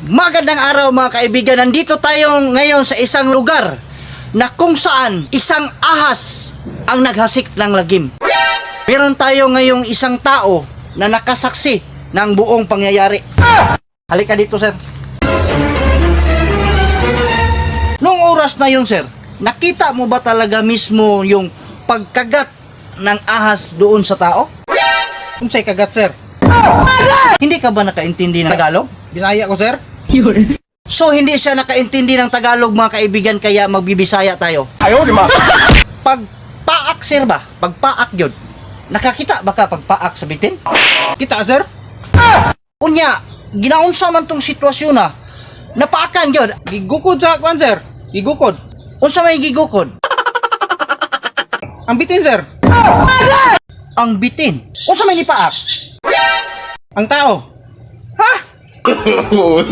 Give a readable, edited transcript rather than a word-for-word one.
Magandang araw mga kaibigan. Nandito tayo ngayon sa isang lugar na kung saan isang ahas ang naghasik ng lagim. Meron tayo ngayong isang tao na nakasaksi ng buong pangyayari. Halika dito, sir. Nung oras na yun, sir, nakita mo ba talaga mismo yung pagkagat ng ahas doon sa tao? Unsay kagat, sir? Hindi ka ba nakaintindi ng Tagalog? Bisaya ko, sir. So hindi siya nakaintindi ng Tagalog mga kaibigan, kaya magbibisaya tayo. Ayaw, di ba? Pagpaak, sir ba? Pagpaak yun. Nakakita ba ka pagpaak sa bitin? Kita, sir? Unya, ginaunsa man tong sitwasyon na napaakan yun. Gigukod sa kwan, sir. Gigukod. Unsa may gigukod? Ang bitin, sir. Ang bitin. Unsa may nipaak? Ang tao. Ha?